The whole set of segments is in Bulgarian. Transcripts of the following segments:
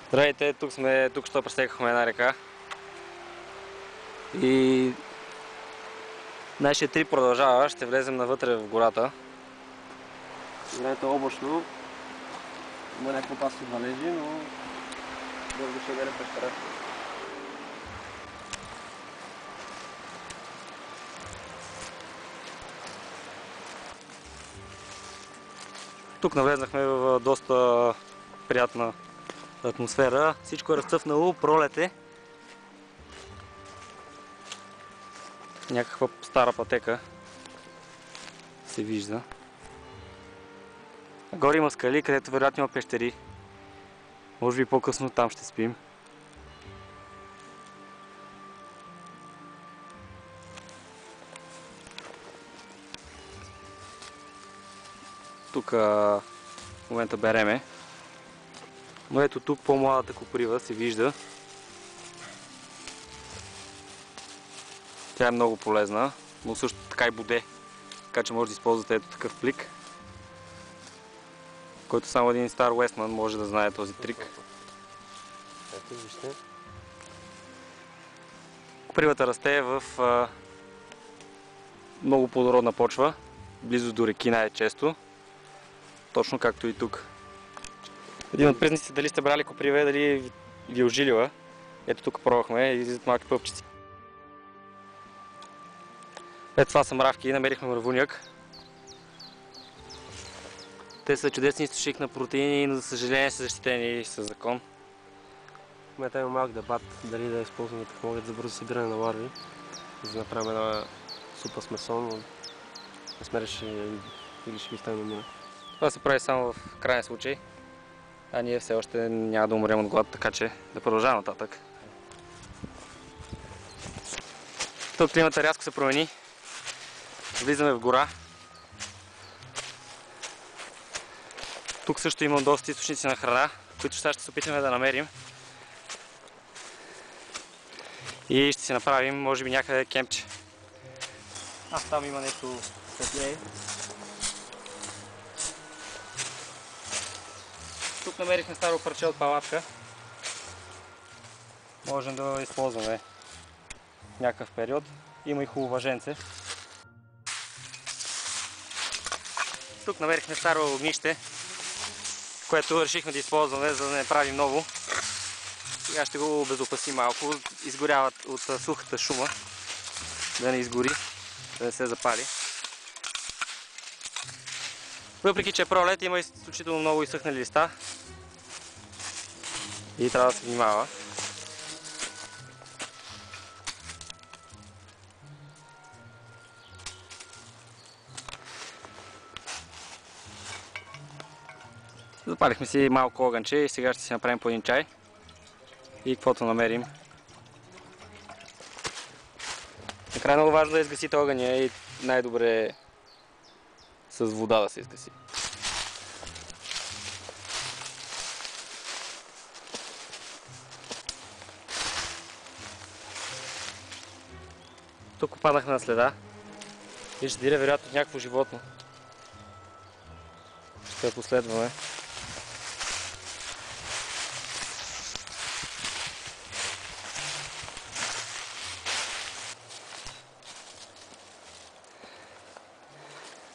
Здравейте, тук що пресекахме една река и нашия трип продължава, ще влезем навътре в гората. Времето е облачно, има някакво опасни валежи, но бързо ще берем пещера. Тук навлезнахме в доста приятна атмосфера, всичко е разцъфнало, пролет е. Някаква стара пътека се вижда. Горе има скали, където вероятно има пещери. Може би по-късно там ще спим. Тук в момента береме. Но ето тук по-младата коприва се вижда. Тя е много полезна, но също така и боде. Така че може да използвате ето такъв плик, който само един стар уестман може да знае този трик. Ето вижте. Копривата расте в много плодородна почва, близо до реки най-често, точно както и тук. Един от признаците дали сте брали коприва, дали ви е ожилила. Ето тук пробвахме и излизат малки пъпчици. Ето това са мравки и намерихме мравуняк. Те са чудесен източник на протеини, но за съжаление са защитени със закон. В момента има малък дебат дали да използваме технологията за бързо събиране на ларви, за да направим една супа с месо, но не сме решили или ще ги ставим на мина. Това се прави само в крайен случай, а ние все още няма да умрем от глад, така че да продължаваме нататък. Тук климата рязко се промени. Влизаме в гора. Тук също има доста източници на храна, които сега ще се опитаме да намерим. И ще си направим, може би, някъде кемпче. Там има нещо светлее. Тук намерихме старо парче от палатка. Можем да използваме в някакъв период. Има и хубаво въженце. Тук намерихме старо огнище, което решихме да използваме, за да не правим ново. Сега ще го обезопасим малко. Изгоряват от сухата шума, да не изгори, да не се запали. Въпреки че е пролет, има изключително много изсъхнали листа и трябва да се внимава. Запалихме си малко огънче и сега ще си направим по един чай и каквото намерим. Накрая е много важно да изгасите огъня и най-добре с вода да се изгаси. Тук попаднахме на следа и ще дире вероятно някакво животно. Ще я последваме.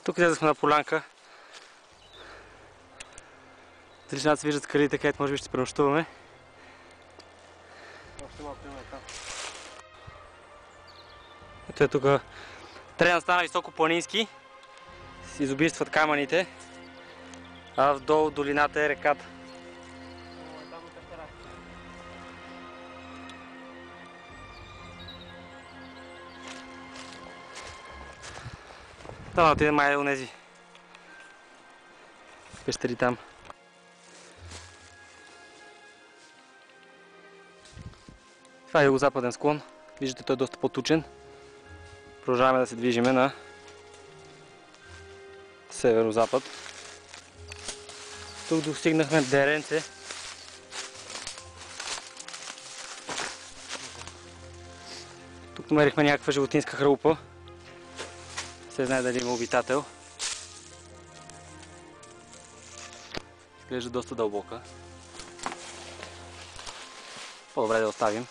Тук излезахме на полянка. Далечината се виждат скалите, където може би ще се пренощуваме. Още малко има там. Ето е тук. Теренът стана високопланински. Се изобилстват камъните. А вдолу долината е реката. Там отиде май онези пещери там. Това е югозападен склон. Виждате, той е доста по-тучен. Продължаваме да се движиме на северо-запад. Тук достигнахме Деренце. Тук намерихме някаква животинска хралупа. Не знае дали има обитател. Изглежда доста дълбока. По-добре да оставим.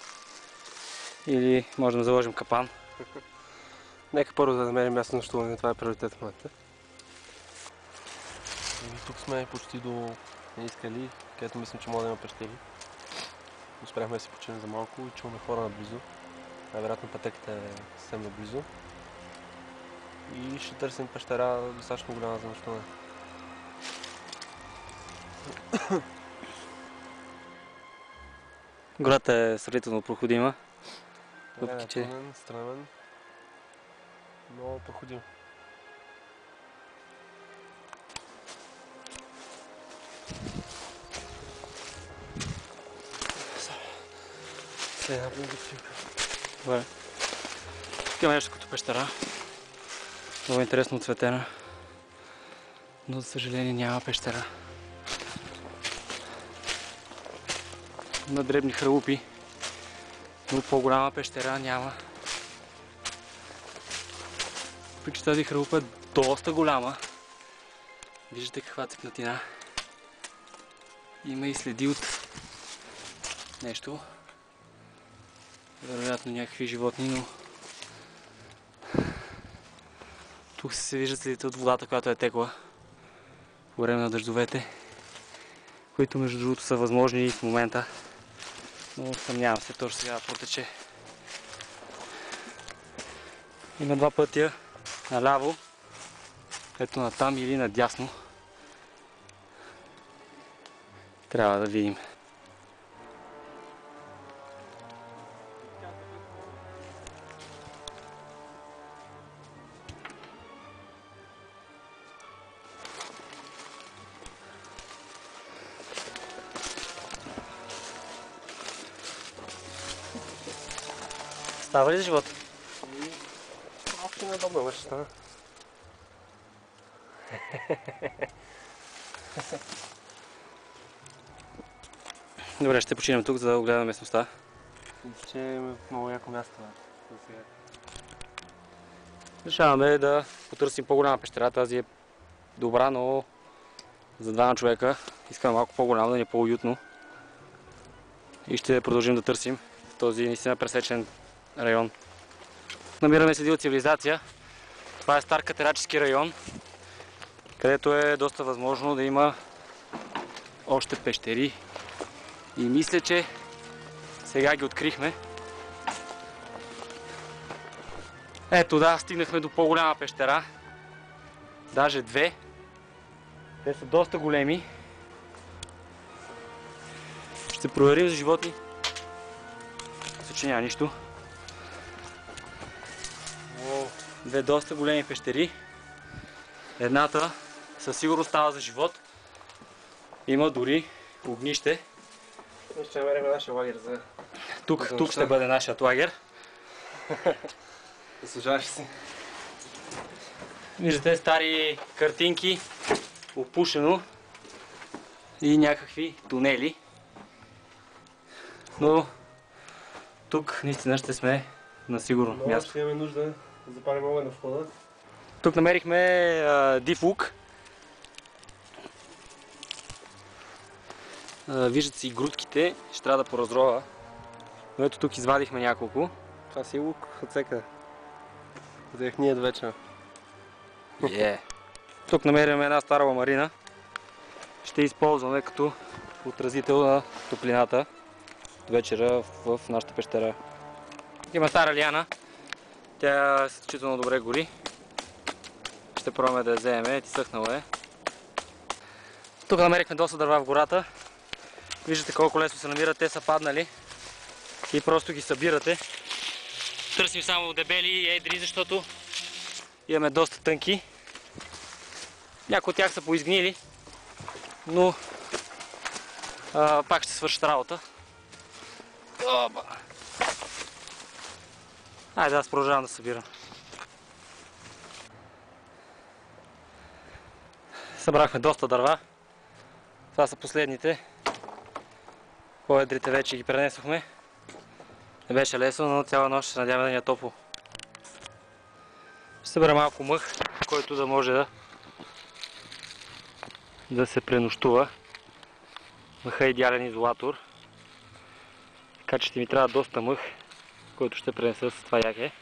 Или можем да заложим капан. Нека първо да намерим място на нощуване, това е приоритет в момента. И тук сме почти до скали, където мислим, че може да има пещери. Успяхме да си починем за малко и чуваме хора наблизо. Най-вероятно пътеката е съвсем наблизо. И ще търсим пещера достатъчно голяма за нощуване. Гората е сравнително проходима. Въпреки че странен, но проходим. Сега добре. Тук има нещо като пещера. Много интересно оцветена. Но за съжаление няма пещера. Има дребни хралупи, но по-голяма пещера няма. Въпреки че тази хралупа е доста голяма. Виждате каква цепнатина. Има и следи от нещо. Вероятно някакви животни, но тук се виждат следите от водата, която е текла по време на дъждовете, които между другото са възможни и в момента, но съмнявам се точно сега да протече. Има два пътя, наляво, ето натам или надясно. Трябва да видим. Става ли за живот? Малко неудобно вече стана. Добре, ще починем тук, за да огледаме местността. Че е много яко място. Решаваме да потърсим по-голяма пещера. Тази е добра, но за двама човека искаме малко по-голямо, да ни е по-уютно. И ще продължим да търсим в този наистина пресечен район. Намираме следи от цивилизация. Това е стар катерачески район, където е доста възможно да има още пещери. И мисля, че сега ги открихме. Ето да, стигнахме до по-голяма пещера. Даже две. Те са доста големи. Ще проверим за животни. Мисля, че няма нищо. Две доста големи пещери. Едната със сигурност става за живот. Има дори огнище. Ще намерим нашия лагер за... Тук ще бъде нашият лагер. Заслужаваш си. Виждате стари картинки, опушено и някакви тунели. Но тук наистина ще сме на сигурно място. Ще имаме нужда да запалим огън на входа. Тук намерихме див лук. Виждат се и грудките, ще трябва да поразрова. Но ето тук извадихме няколко. Това си лук отсека. Взех ние вече. Тук намеряме една стара ламарина. Ще използваме като отразител на топлината вечера в нашата пещера. Има стара лиана. Тя изключително добре гори. Ще пробваме да я вземем. Изсъхнала е. Тук намерихме доста дърва в гората. Виждате колко лесно се намират. Те са паднали. И просто ги събирате. Търсим само дебели и едри, защото имаме доста тънки. Някои от тях са поизгнили, но пак ще свършат работа. Айде, аз продължавам да събирам. Събрахме доста дърва. Това са последните. По-едрите вече ги пренесохме. Не беше лесно, но цяла нощ се надяваме да ни е топло. Ще събера малко мъх, който да може да се пренощува. Мъха е идеален изолатор. Така че ще ми трябва доста мъх, който ще пренеса с това яке.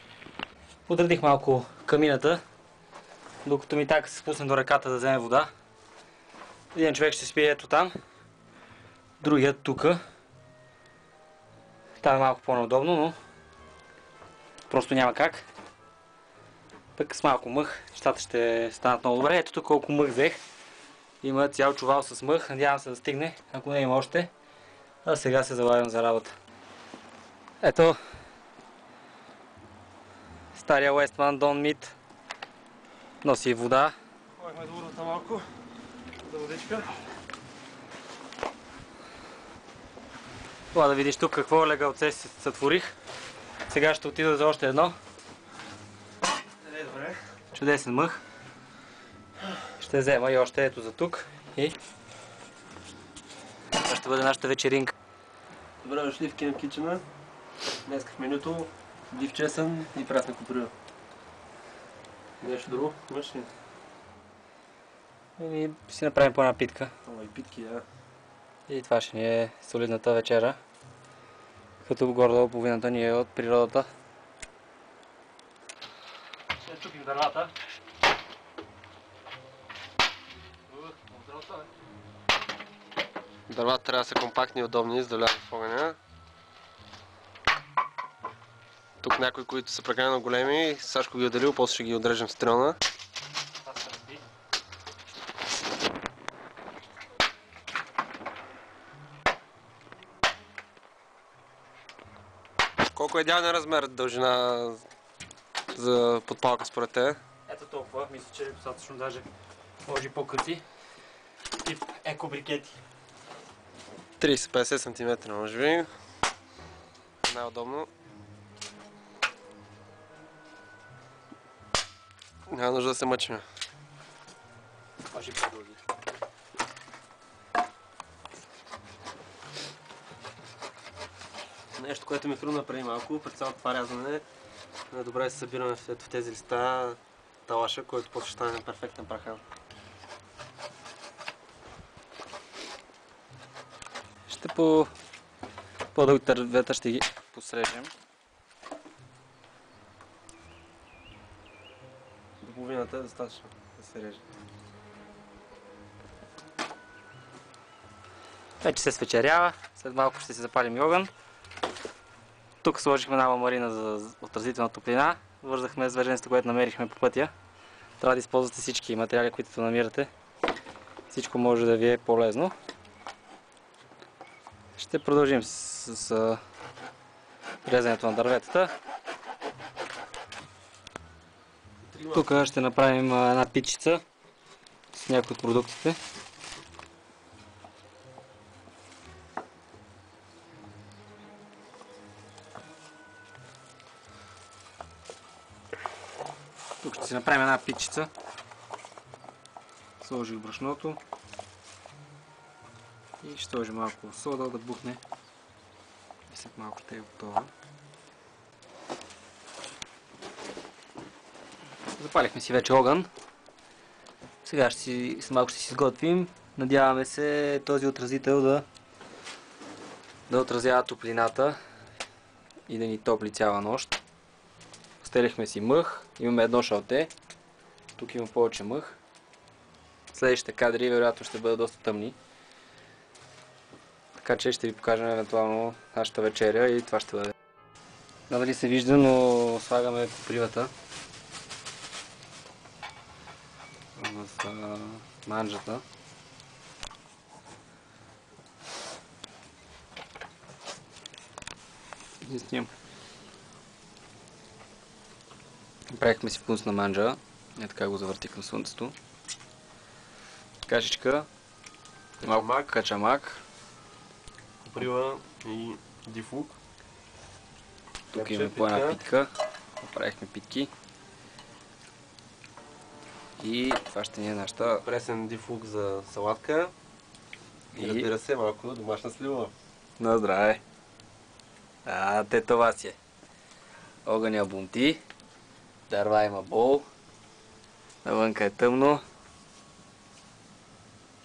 Подредих малко камината, докато ми така се спусне до реката да вземе вода. Един човек ще спие ето там, другият тука. Там е малко по-неудобно, но просто няма как. Пък с малко мъх нещата ще станат много добре. Ето тук колко мъх взех. Има цял чувал с мъх, надявам се да стигне, ако не има още. А сега се залавям за работа. Ето стария Westman Don't Meet носи вода. Ходихме до урната малко, за водичка. Това да видиш тук какво легалце си сътворих. Сега ще отида за още едно. Добре. Чудесен мъх. Ще взема и още ето за тук. И това ще бъде нашата вечеринка. Добре дошли в Camp Kitchen. Днес в менюто див чесън и пратна коприва. Нещо друго? Имаш ли? И си направим по една питка. Ама и питки, да. И това ще ни е солидната вечера. Като горе-долу половината ни е от природата. Ще чупим дървата. Дървата трябва да са компактни и удобни, за да влязат в огъня. Тук някои, които са прекалено големи, Сашко ги е отделил, после ще ги отрежем в стрелна. Колко е идеален размер дължина за подпалка според те? Ето толкова, мисля, че е достатъчно, даже може и по-къси. Тип екобрикети. 30-50 см може би. Най-удобно. Няма нужда да се мъчим. Може и по-дълги. Нещо, което ми хрумна преди малко, пред цялото това рязане, е добре да се събираме в тези листа талаша, който после ще стане перфектен прахан. Ще по-дългите дървета ще ги посрежем. До половината е достатъчно да се реже. Вече се свечерява, след малко ще си запалим и огън. Тук сложихме една ламарина за отразителна топлина. Вързахме с въженцето, което намерихме по пътя. Трябва да използвате всички материали, които намирате. Всичко може да ви е полезно. Ще продължим с резането на дърветата. Тук ще направим една питчица с някои от продуктите. Тук ще си направим една питчица. Сложих брашното и ще сложим малко сода да бухне. И след малко ще е готова. Запалихме си вече огън. Сега малко ще си сготвим. Надяваме се този отразител да отразява топлината и да ни топли цяла нощ. Стелихме си мъх, имаме едно шалте, тук има повече мъх. Следващите кадри вероятно ще бъдат доста тъмни. Така че ще ви покажем евентуално нашата вечеря и това ще бъде. Дали се вижда, но слагаме покривата с манджата. И снимам. Правихме си вкусна манджа. И така го завъртих на слънцето. Кашичка. Малко качамак. Коприва и див лук. Тук има по една питка. Правихме питки. И това ще ни е нашата... Пресен дифлук за салатка. И разбира се, малко домашна слива. На здраве! Те това си е. Огъня бунти. Дърва има бол. Навънка е тъмно.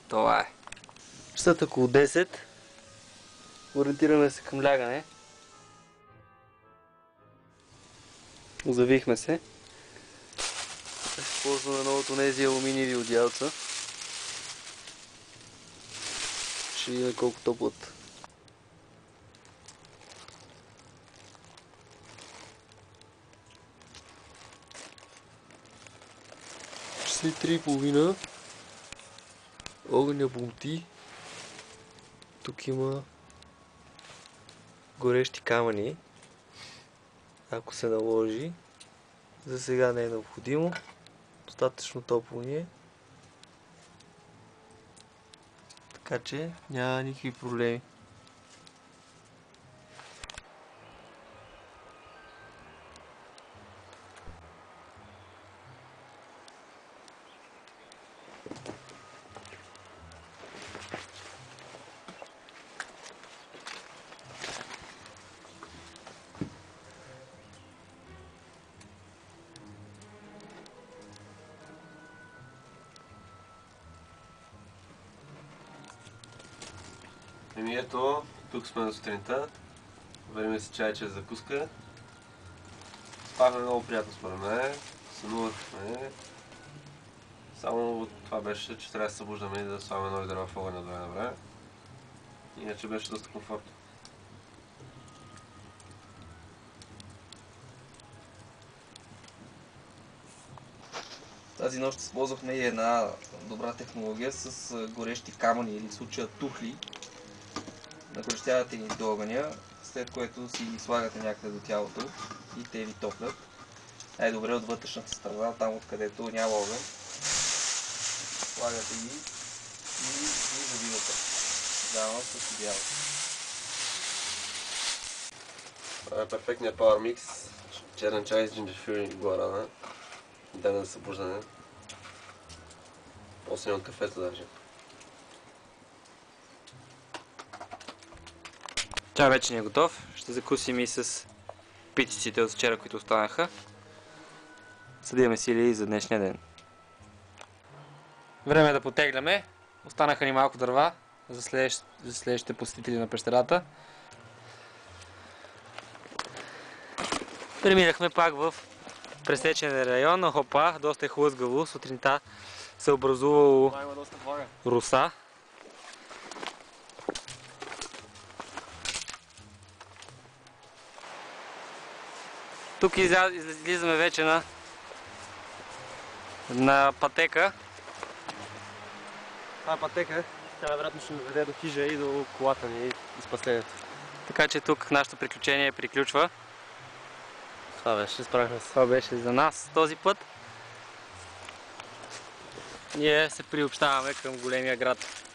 Това е. Часът около 10. Ориентираме се към лягане. Озавихме се. Използваме новото тези алуминиеви одеялца. Ще видим колко топлят. 3:30. Огъня бунти. Тук има горещи камъни. Ако се наложи. За сега не е необходимо. Достатъчно топло ни е. Така че няма никакви проблеми. Еми ето, тук сме на сутринта. Варим си чай чрез закуска. Спахме много приятно според мен. Сънувахме. Само това беше, че трябва да се събуждаме и да слагаме нови дърва в огъня от време на време. Иначе беше доста комфортно. Тази нощ използвахме и една добра технология с горещи камъни или в случая тухли. Нагорещявате ги до огъня, след което си ги слагате някъде до тялото и те ви топлят. Най-добре от вътрешната страна, там откъдето няма огън. Слагате ги и ги завивате. Заедно с одеялото. Това е перфектният Power Mix. Черен чай с джинджефил и гуарана. Ден за събуждане. По-силно от кафето даже. Чай вече ни е готов. Ще закусим и с питиците от вчера, които останаха. Съдиваме сили за днешния ден. Време е да потегляме. Останаха ни малко дърва за следващите посетители на пещерата. Преминахме пак в пресечен район. Хопа, доста е хлъзгаво. Сутринта се образувало роса. Тук излизаме вече на пътека. Това е пътека. Тя вероятно ще ни доведе до хижа и до колата ни и спасението. Така че тук нашето приключение приключва. Това беше, справихме се. Това беше за нас този път. Ние се приобщаваме към големия град.